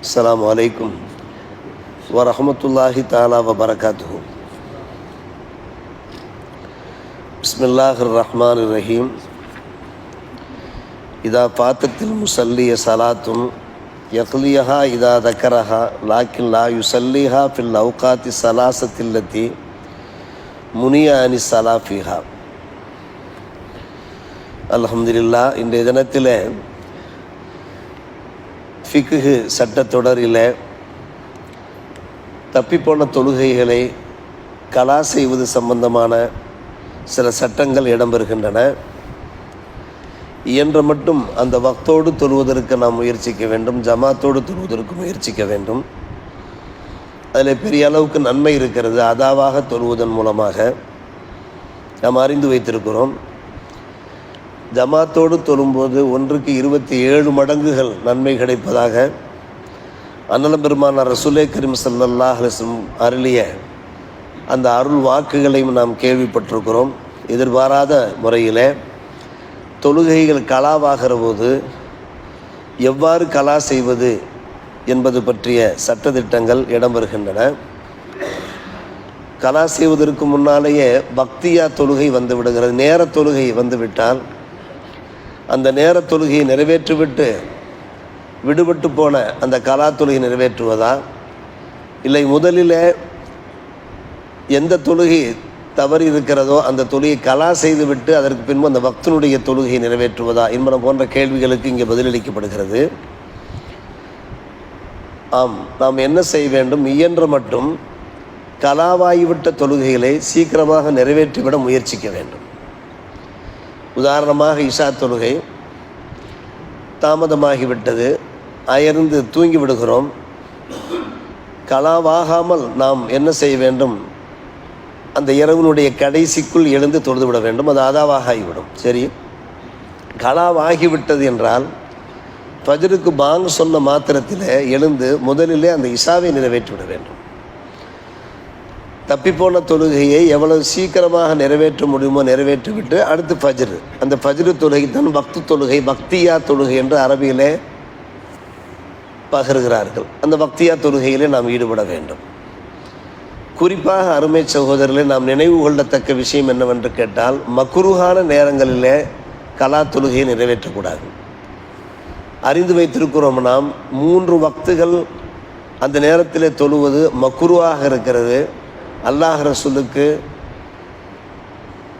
அஸ்ஸலாமு அலைக்கும் வரஹ்மத்துல்லாஹி தஆலா வபரகாத்துஹு. பிஸ்மில்லாஹிர் ரஹ்மானிர் ரஹீம். இதா ஃபாத்தத்தில் முஸல்லிய ஸலாத்துன் யக்லியஹா இதா தக்கரஹா லாக்கின் லா யுஸல்லிஹா ஃபில் அவ்காத்தி ஸலாஸத்தில்லதி முனிய அனி ஸலாஃபிஹா. அல்ஹம்துலில்லாஹ். இன்றைய தினத்தில் ஃபிக்ஹு சட்டத்தொடரில் தப்பிப்போன தொழுகைகளை கலா செய்வது சம்பந்தமான சில சட்டங்கள் இடம்பெறுகின்றன. இயன்ற மட்டும் அந்த வக்தோடு தொழுவதற்கு நாம் முயற்சிக்க வேண்டும், ஜமாத்தோடு தொழுவதற்கு முயற்சிக்க வேண்டும். அதில் பெரிய அளவுக்கு நன்மை இருக்கிறது. அதாவாக தொழுவதன் மூலமாக நாம் அறிந்து வைத்திருக்கிறோம். ஜமாத்தோடு தொழும்போது ஒன்றுக்கு 27 மடங்குகள் நன்மை கிடைப்பதாக அன்னலம் பெருமானார் ரசூலே கரீம் ஸல்லல்லாஹு அலைஹி வஸல்லம் அருளிய அந்த அருள் வாக்குகளையும் நாம் கேள்விப்பட்டிருக்கிறோம். எதிர்பாராத முறையில் தொழுகைகள் கலாவாகிற போது எவ்வாறு கலா செய்வது என்பது பற்றிய சட்டத்திட்டங்கள் இடம்பெறுகின்றன. கலா செய்வதற்கு முன்னாலேயே பக்தியா தொழுகை வந்து விடுகிறது. நேர தொழுகை வந்துவிட்டால் அந்த நேர தொழுகையை நிறைவேற்றிவிட்டு விடுபட்டு போன அந்த கலா தொழுகை நிறைவேற்றுவதா, இல்லை முதலில் எந்த தொழுகை தவறு இருக்கிறதோ அந்த தொழுகை கலா செய்துவிட்டு அதற்கு பின்பு அந்த பக்தனுடைய தொழுகையை நிறைவேற்றுவதா என்பன போன்ற கேள்விகளுக்கு இங்கே பதிலளிக்கப்படுகிறது. ஆம், நாம் என்ன செய்ய வேண்டும்? இயன்ற மட்டும் கலாவாகிவிட்ட தொழுகைகளை சீக்கிரமாக நிறைவேற்றிவிட முயற்சிக்க வேண்டும். உதாரணமாக இஷா தொழுகை தாமதமாகிவிட்டது, அயர்ந்து தூங்கி விடுகிறோம். கலாவாகாமல் நாம் என்ன செய்ய வேண்டும்? அந்த இரவினுடைய கடைசிக்குள் எழுந்து தொழுது விட வேண்டும். அது அதாவாக ஆகிவிடும். சரி, கலாவாகிவிட்டது என்றால் ஃபஜ்ருக்கு பாங்கு சொன்ன மாத்திரத்தில் எழுந்து முதலிலே அந்த இஷாவை நிறைவேற்றிவிட வேண்டும். தப்பிப்போன தொழுகையை எவ்வளவு சீக்கிரமாக நிறைவேற்ற முடியுமோ நிறைவேற்றிவிட்டு அடுத்து ஃபஜ்ரு, அந்த ஃபஜ்ரு தொழுகை தான் பக்து தொழுகை, பக்தியா தொழுகை என்று அரபியிலே பகருகிறார்கள். அந்த பக்தியா தொழுகையிலே நாம் ஈடுபட வேண்டும். குறிப்பாக அருமை சகோதரர்களே, நாம் நினைவு கொள்ளத்தக்க விஷயம் என்னவென்று கேட்டால், மக்ரூஹான நேரங்களிலே கலா தொழுகையை நிறைவேற்றக்கூடாது. அறிந்து வைத்திருக்கிறோம் நாம் 3 வக்துகள் அந்த நேரத்தில் தொழுவது மக்ரூஹாக இருக்கிறது. அல்லாஹ் ரசூலுக்கு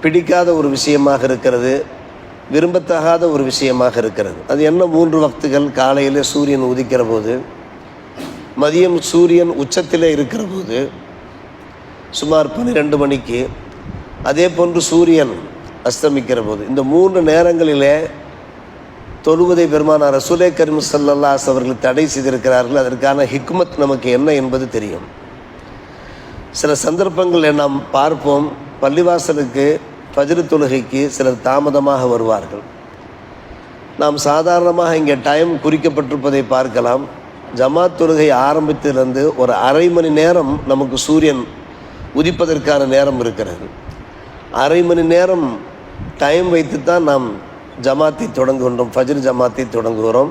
பிடிக்காத ஒரு விஷயமாக இருக்கிறது, விரும்பத்தகாத ஒரு விஷயமாக இருக்கிறது. அது என்ன 3 வக்துகள்? காலையில் சூரியன் உதிக்கிற போது, மதியம் சூரியன் உச்சத்தில் இருக்கிற போது சுமார் 12 மணிக்கு, அதே போன்று சூரியன் அஸ்தமிக்கிற போது. இந்த 3 நேரங்களிலே தொழுவதை பெருமானார் ரசூலே கரீம் ஸல்லல்லாஹு அலைஹி வஸல்லம் அவர்கள் தடை செய்திருக்கிறார்கள். அதற்கான ஹிக்மத் நமக்கு என்ன என்பது தெரியும். சில சந்தர்ப்பங்களில் நாம் பார்ப்போம், பள்ளிவாசலுக்கு ஃபஜ்ரு தொழுகைக்கு சிலர் தாமதமாக வருவார்கள். நாம் சாதாரணமாக இங்கே டைம் குறிக்கப்பட்டிருப்பதை பார்க்கலாம். ஜமாத் தொழுகை ஆரம்பித்திலிருந்து ஒரு அரை மணி நேரம் நமக்கு சூரியன் உதிப்பதற்கான நேரம் இருக்கிறது. அரை மணி நேரம் டைம் வைத்து தான் நாம் ஜமாத்தை தொடங்குகின்றோம், ஃபஜ்ரு ஜமாத்தை தொடங்குகிறோம்.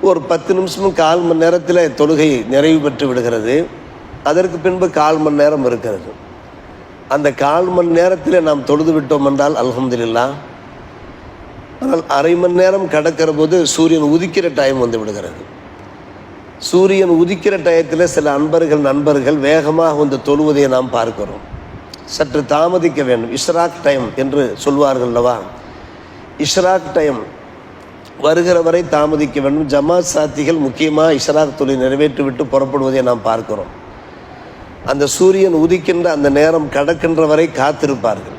ஒரு 10 நிமிஷமும் 1/4 மணி நேரத்தில் தொழுகை நிறைவு பெற்று விடுகிறது. அதற்கு பின்பு 1/4 மணி நேரம் இருக்கிறது. அந்த 1/4 மணி நேரத்தில் நாம் தொழுது விட்டோம் என்றால் அல்ஹம்துலில்லாஹ். ஆனால் அரை மணி நேரம் கடக்கிற போது சூரியன் உதிக்கிற டைம் வந்து விடுகிறது. சூரியன் உதிக்கிற டயத்தில் சில நண்பர்கள் வேகமாக வந்து தொழுவதை நாம் பார்க்கிறோம். சற்று தாமதிக்க வேண்டும். இஷ்ராக் டைம் என்று சொல்வார்கள் அல்லவா? இஷ்ராக் டைம் வருகிற வரை தாமதிக்க வேண்டும். ஜமாத் சாத்திகள் முக்கியமாக இஷ்ராக் தொழில் நிறைவேற்றிவிட்டு புறப்படுவதை நாம் பார்க்கிறோம். அந்த சூரியன் உதிக்கின்ற அந்த நேரம் கடக்கின்ற வரை காத்திருப்பார்கள்.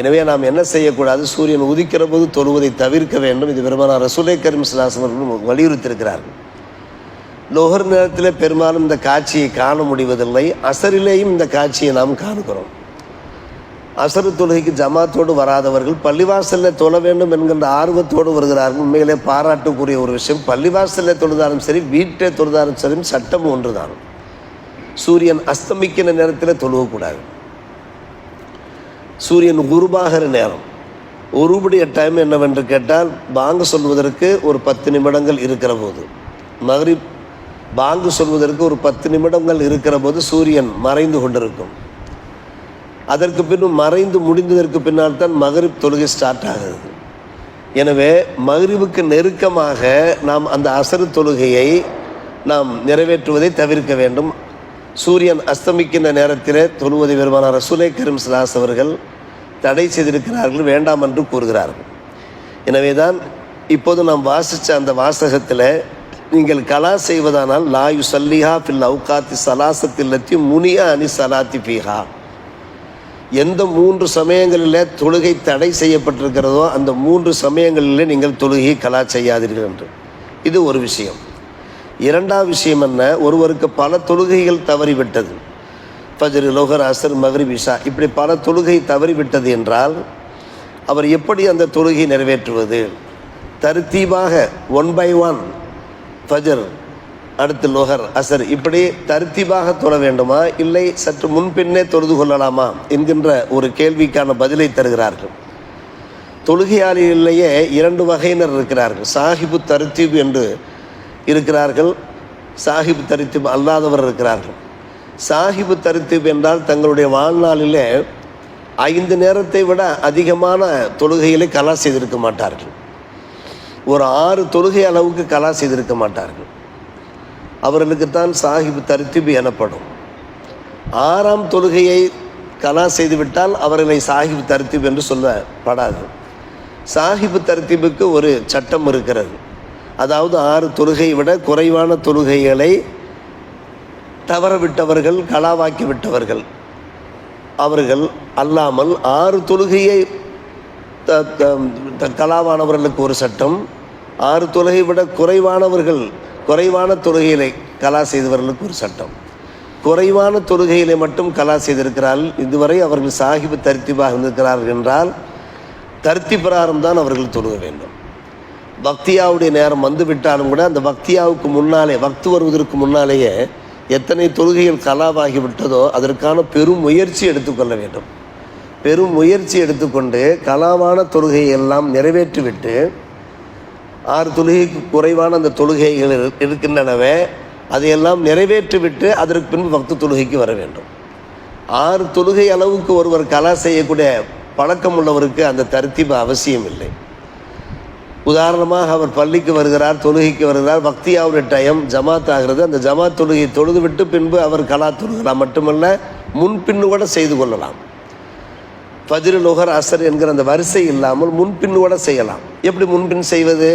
எனவே நாம் என்ன செய்யக்கூடாது? சூரியன் உதிக்கிற போது தொழுவதை தவிர்க்க வேண்டும். இது பெருமானார் ரசூலே கரீம் ஸல்லல்லாஹு அலைஹி வஸல்லம் வலியுறுத்தியிருக்கிறார்கள். லோஹர் நேரத்தில் பெரும்பாலும் இந்த காட்சியை காண முடிவதில்லை. அசரிலேயும் இந்த காட்சியை நாம் காணுகிறோம். அசரு தொழுகைக்கு ஜமாத்தோடு வராதவர்கள் பள்ளிவாசலில் தொழ வேண்டும் என்கின்ற ஆர்வத்தோடு வருகிறார்கள். உண்மையிலே பாராட்டுக்குரிய ஒரு விஷயம். பள்ளிவாசலில் தொழுதாலும் சரி, வீட்டை தொழுதாலும் சரி, சட்டம் ஒன்று தான். சூரியன் அஸ்தமிக்கிற நேரத்தில் தொழுவக்கூடாது. சூரியன் குருபாகிற நேரம், ஒருபடிய டைம் என்னவென்று கேட்டால், பாங்கு சொல்வதற்கு ஒரு 10 நிமிடங்கள் இருக்கிற போது, மக்ரிப் பாங்கு சொல்வதற்கு ஒரு 10 நிமிடங்கள் இருக்கிற போது சூரியன் மறைந்து கொண்டிருக்கும். அதற்கு பின்னும் மறைந்து முடிந்ததற்கு பின்னால் தான் மக்ரிப் தொழுகை ஸ்டார்ட் ஆகிறது. எனவே மக்ரிபுக்கு நெருக்கமாக நாம் அந்த அசரு தொழுகையை நாம் நிறைவேற்றுவதை தவிர்க்க வேண்டும். சூரியன் அஸ்தமிக்கின்ற நேரத்தில் தொழுவதை பெருமானார் ரசூலை கரீம் ஸல்லல்லாஹு அலைஹி அவர்கள் தடை செய்திருக்கிறார்கள், வேண்டாம் என்று கூறுகிறார்கள். எனவே தான் இப்போது நாம் வாசித்த அந்த வாசகத்தில் நீங்கள் கலா செய்வதானால் லா யுஸல்லிஹா ஃபில் அவுகாத்தி ஸலாஸத்தில்லத்தி முனியா அனி ஸலாத்தி ஃபீஹா, எந்த 3 சமயங்களில் தொழுகை தடை செய்யப்பட்டிருக்கிறதோ அந்த 3 சமயங்களிலே நீங்கள் தொழுகையை கலா செய்யாதீர்கள் என்று. இது ஒரு விஷயம். இரண்டாவது விஷயம் என்ன, ஒருவருக்கு பல தொழுகைகள் தவறிவிட்டது, ஃபஜ்ர், லொஹர், அஸ்ர், மக்ரிப், இஷா, இப்படி பல தொழுகை தவறிவிட்டது என்றால் அவர் எப்படி அந்த தொழுகையை நிறைவேற்றுவது? தர்த்தீபாக 1 by 1 ஃபஜ்ர், அடுத்து லொஹர், அசர், இப்படி தர்த்தீபாக தொழ வேண்டுமா, இல்லை சற்று முன்பின்னே தொழுது கொள்ளலாமா என்கின்ற ஒரு கேள்விக்கான பதிலை தருகிறார்கள். தொழுகையாளிலேயே 2 வகையினர் இருக்கிறார்கள். சாஹிபு தர்த்தீப் என்று இருக்கிறார்கள், சாஹிபு தர்த்தீப் அல்லாதவர் இருக்கிறார்கள். சாஹிபு தர்த்தீப் என்றால் தங்களுடைய வாழ்நாளிலே 5 நேரத்தை விட அதிகமான தொழுகைகளை கலா செய்திருக்க மாட்டார்கள். ஒரு 6 தொழுகை அளவுக்கு கலா செய்திருக்க மாட்டார்கள். அவர்களுக்குத்தான் சாஹிபு தர்த்தீப் எனப்படும். 6ஆம் தொழுகையை கலா செய்துவிட்டால் அவர்களை சாஹிபு தர்த்தீப் என்று சொல்லப்படாது. சாஹிபு தர்த்தீபுக்கு ஒரு சட்டம் இருக்கிறது. அதாவது 6 தொழுகையை விட குறைவான தொழுகைகளை தவறவிட்டவர்கள், கலாவாக்கி விட்டவர்கள், அவர்கள் அல்லாமல் 6 தொழுகையை கலாவானவர்களுக்கு ஒரு சட்டம், 6 தொழுகை விட குறைவான தொழுகைகளை கலா செய்தவர்களுக்கு ஒரு சட்டம். குறைவான தொழுகைகளை மட்டும் கலா செய்திருக்கிறார்கள். இதுவரை அவர்கள் சாஹிபு தர்த்தீபாக இருந்திருக்கிறார்கள் என்றால் தர்த்தி பிரகாரம் தான் அவர்கள் தொழுக வேண்டும். பக்தியாவுடைய நேரம் வந்து விட்டாலும் கூட அந்த பக்தியாவுக்கு முன்னாலே, வக்து வருவதற்கு முன்னாலேயே எத்தனை தொழுகைகள் கலாவாகிவிட்டதோ அதற்கான பெரும் முயற்சி எடுத்துக்கொள்ள வேண்டும். பெரும் முயற்சி எடுத்துக்கொண்டு கலாவான தொழுகையை எல்லாம் நிறைவேற்றிவிட்டு 6 தொழுகைக்கு குறைவான அந்த தொழுகைகள் இருக்கின்றனவே அதையெல்லாம் நிறைவேற்றிவிட்டு அதற்கு பின்பு வக்து தொழுகைக்கு வர வேண்டும். 6 தொழுகை அளவுக்கு ஒருவர் கலா செய்யக்கூடிய பழக்கம் உள்ளவருக்கு அந்த தர்த்தீப் அவசியம் இல்லை. உதாரணமாக அவர் பள்ளிக்கு வருகிறார், தொழுகைக்கு வருகிறார், பக்தியாவுடைய டைம் ஜமாத் ஆகிறது, அந்த ஜமாத் தொழுகையை தொழுது விட்டு பின்பு அவர் கலா தொழுகலாம். மட்டுமல்ல முன்பின்னு கூட செய்து கொள்ளலாம். ஃபஜ்ர், லொஹர், அசர் என்கிற அந்த வரிசை இல்லாமல் முன்பின்னு கூட செய்யலாம். எப்படி முன்பின் செய்வது?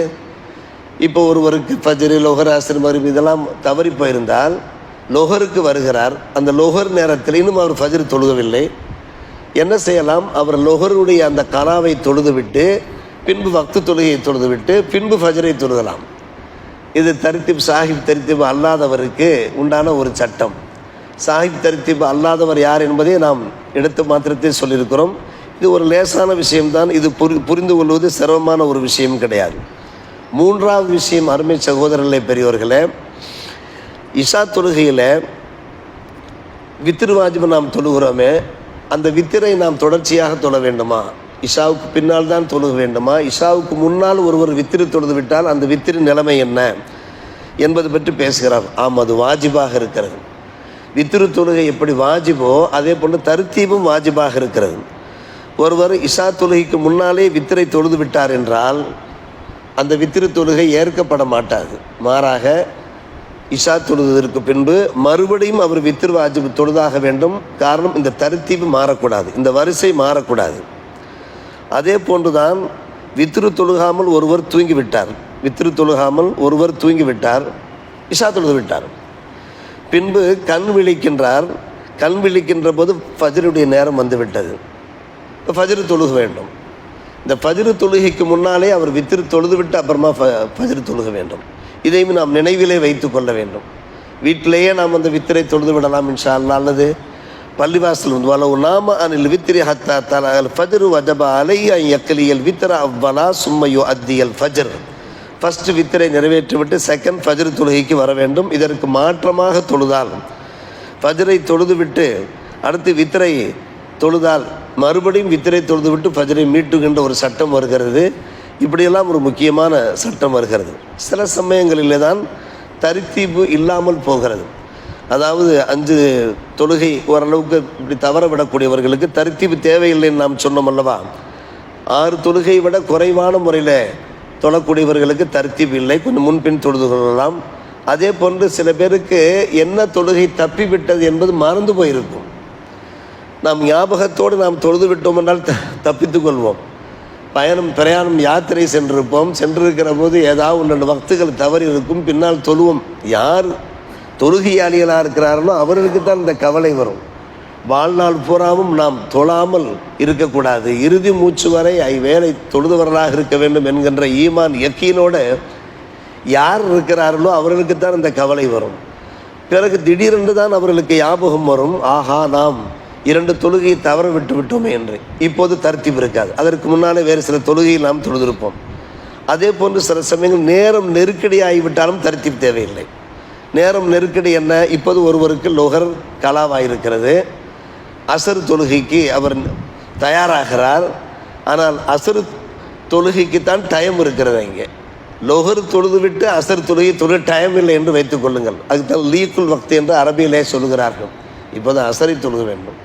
இப்போ ஒருவருக்கு ஃபஜ்ர், லொஹர், அசர், மக்ரிப் இதெல்லாம் தவறி போயிருந்தால் லொஹருக்கு வருகிறார், அந்த லொஹர் நேரத்தில் இன்னும் அவர் ஃபஜ்ர் தொழுகவில்லை, என்ன செய்யலாம்? அவர் லொஹருடைய அந்த கலாவை தொழுது விட்டு பின்பு வக்து தொழுகையை தொழுது விட்டு பின்பு ஃபஜ்ரை தொழுகலாம். இது தர்த்தீப், சாஹிப் தர்த்தீப் அல்லாதவருக்கு உண்டான ஒரு சட்டம். சாஹிப் தர்த்தீப் அல்லாதவர் யார் என்பதை நாம் எடுத்து மாத்திரத்தை சொல்லியிருக்கிறோம். இது ஒரு லேசான விஷயம்தான், இது புரிந்து கொள்வது சிரமமான ஒரு விஷயம் கிடையாது. 3வது விஷயம், அருமை சகோதரர்களே, பெரியவர்களே, இஷா தொழுகையில் வித்ரு வாஜிபை நாம் தொழுகிறோமே, அந்த வித்திரை நாம் தொடர்ச்சியாக தொழ வேண்டுமா? இஷாவுக்கு பின்னால் தான் தொழுக வேண்டுமா? இஷாவுக்கு முன்னால் ஒருவர் வித்திரு தொழுது விட்டால் அந்த வித்திரு நிலைமை என்ன என்பது பற்றி பேசுகிறார். ஆம், அது வாஜிபாக இருக்கிறது. வித்திரு தொழுகை எப்படி வாஜிபோ அதே போன்று தர்த்தீபும் வாஜிபாக இருக்கிறது. ஒருவர் இஷா தொழுகைக்கு முன்னாலே வித்திரை தொழுது விட்டார் என்றால் அந்த வித்திரு தொழுகை ஏற்கப்பட மாட்டாது. மாறாக இஷா தொழுவதற்கு பின்பு மறுபடியும் அவர் வித்திரு வாஜிபு தொழுதாக வேண்டும். காரணம், இந்த தர்த்தீபு மாறக்கூடாது, இந்த வரிசை மாறக்கூடாது. அதே போன்றுதான் வித்திரு தொழுகாமல் ஒருவர் தூங்கிவிட்டார், வித்திரு தொழுகாமல் ஒருவர் தூங்கிவிட்டார், இஷா தொழுது விட்டார், பின்பு கண் விழிக்கின்றார். கண் விழிக்கின்ற போது ஃபஜ்ருடைய நேரம் வந்துவிட்டது, இப்போ ஃபஜ்ரு தொழுக வேண்டும். இந்த ஃபஜ்ரு தொழுகைக்கு முன்னாலே அவர் வித்திரு தொழுது விட்டு அப்புறமா ஃபஜ்ரு தொழுக வேண்டும். இதையும் நாம் நினைவிலே வைத்து கொள்ள வேண்டும். வீட்டிலேயே நாம் அந்த வித்திரை தொழுது விடலாம் இன்ஷா அல்லாஹ். அல்லது பள்ளிவாசல் வந்து வலவு நாம அனில் வித்திரி ஹத்தா தலல் ஃபஜ்ரு வஜப அலைஹி அன் யக்லியல் வித்ர அவ்வலா சும்ம யுஅத்தியல் ஃபஜ்ர். ஃபஸ்ட்டு வித்திரை நிறைவேற்றிவிட்டு செகண்ட் ஃபஜ்ர் தொழுகைக்கு வர வேண்டும். இதற்கு மாற்றமாக தொழுதால், ஃபஜ்ரை தொழுதுவிட்டு அடுத்து வித்திரை தொழுதால் மறுபடியும் வித்திரை தொழுதுவிட்டு ஃபஜ்ரை மீட்டுகின்ற ஒரு சட்டம் வருகிறது. இப்படியெல்லாம் ஒரு முக்கியமான சட்டம் வருகிறது. சில சமயங்களிலே தான் தரித்தீபு இல்லாமல் போகிறது. அதாவது 5 தொழுகை ஓரளவுக்கு இப்படி தவற விடக்கூடியவர்களுக்கு தரித்தீபு தேவையில்லைன்னு நாம் சொன்னோம் அல்லவா. 6 தொழுகை விட குறைவான முறையில் தொழக்கூடியவர்களுக்கு தரித்தீபு இல்லை, கொஞ்சம் முன்பின் தொழுது கொள்ளலாம். அதே போன்று சில பேருக்கு என்ன தொழுகை தப்பிவிட்டது என்பது மறந்து போயிருக்கும். நாம் ஞாபகத்தோடு நாம் தொழுது விட்டோம் என்றால் தப்பித்து கொள்வோம். பிரயாணம் யாத்திரை சென்றிருக்கிற போது ஏதாவது 2 வக்துகள் தவறி இருக்கும், பின்னால் தொழுவோம். யார் தொழுகையாளிகளாக இருக்கிறார்களோ அவர்களுக்கு தான் இந்த கவலை வரும். வாழ்நாள் பூராவும் நாம் தொழாமல் இருக்கக்கூடாது, இறுதி மூச்சு வரை வேலை தொழுதவர்களாக இருக்க வேண்டும் என்கின்ற ஈமான் யக்கீனோடு யார் இருக்கிறார்களோ அவர்களுக்கு தான் இந்த கவலை வரும். பிறகு திடீரென்று தான் அவர்களுக்கு ஞாபகம் வரும், ஆஹா நாம் 2 தொழுகையை தவற விட்டு விட்டோமே என்று. இப்போது தர்த்தீப் இருக்காது. அதற்கு முன்னாலே வேறு சில தொழுகையை நாம் தொழுதிருப்போம். அதே போன்று சில சமயங்கள் நேரம் நெருக்கடியாகிவிட்டாலும் தர்த்தீப் தேவையில்லை. நேரம் நெருக்கடி என்ன? இப்போது ஒருவருக்கு லொஹர் கலாவாயிருக்கிறது, அசர் தொழுகைக்கு அவர் தயாராகிறார். ஆனால் அசர் தொழுகைக்கு தான் டைம் இருக்கிறது. இங்கே லொஹர் தொழுது விட்டு அசர் தொழுகை டைம் இல்லை என்று வைத்துக் கொள்ளுங்கள். அதுதான் லீக்குல் வக்து என்று அரபியிலே சொல்கிறார்கள். இப்போது அசரை தொழுக வேண்டும்.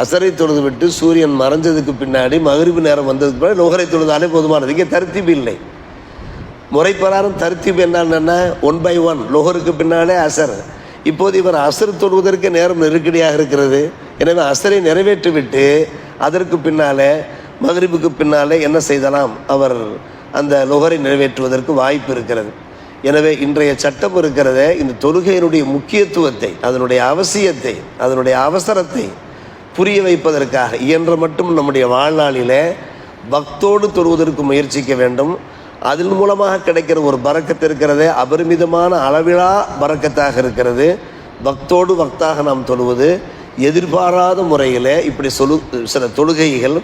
அசரை தொழுது விட்டு சூரியன் மறைஞ்சதுக்கு பின்னாடி மகரிபு நேரம் வந்ததுக்கு பின்னாடி லொஹரை தொழுதாலே போதுமானது. இங்கே தர்த்தீப் இல்லை. முறைப்பிரகாரம் தர்த்தீப் என்னன்னா 1 by 1 லொஹருக்கு பின்னாலே அசர். இப்போது இவர் அசர் தொழுவதற்கு நேரம் நெருக்கடியாக இருக்கிறது. எனவே அசரை நிறைவேற்றிவிட்டு அதற்கு பின்னாலே மகரிபுக்கு பின்னாலே என்ன செய்தலாம், அவர் அந்த லொஹரை நிறைவேற்றுவதற்கு வாய்ப்பு இருக்கிறது. எனவே இன்றைய சட்டம் இருக்கிறதே, இந்த தொழுகையினுடைய முக்கியத்துவத்தை, அதனுடைய அவசியத்தை, அதனுடைய அவசரத்தை புரிய வைப்பதற்காக இயன்ற மட்டும் நம்முடைய வாழ்நாளிலே பக்தோடு தொழுவதற்கு முயற்சிக்க வேண்டும். அதன் மூலமாக கிடைக்கிற ஒரு பரக்கத்து இருக்கிறதே, அபரிமிதமான அளவிலா பரக்கத்தாக இருக்கிறது. பக்தோடு பக்தாக நாம் தொழுவது எதிர்பாராத முறையில் இப்படி சில தொழுகைகள்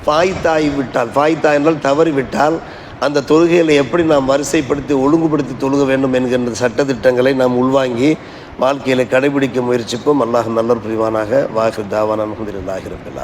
ஃபாய்த்தா என்றால் தவறிவிட்டால் அந்த தொழுகையில் எப்படி நாம் வரிசைப்படுத்தி ஒழுங்குபடுத்தி தொழுக வேண்டும் என்கின்ற சட்டத்திட்டங்களை நாம் உள்வாங்கி வாழ்க்கையில் கடைபிடிக்க முயற்சிப்போம். அல்லாஹ் நல்லோர் புரிவானாக. வாஹிர் தாவானா அல்ஹம்துலில்லாஹி ரப்பில் ஆலமீன்.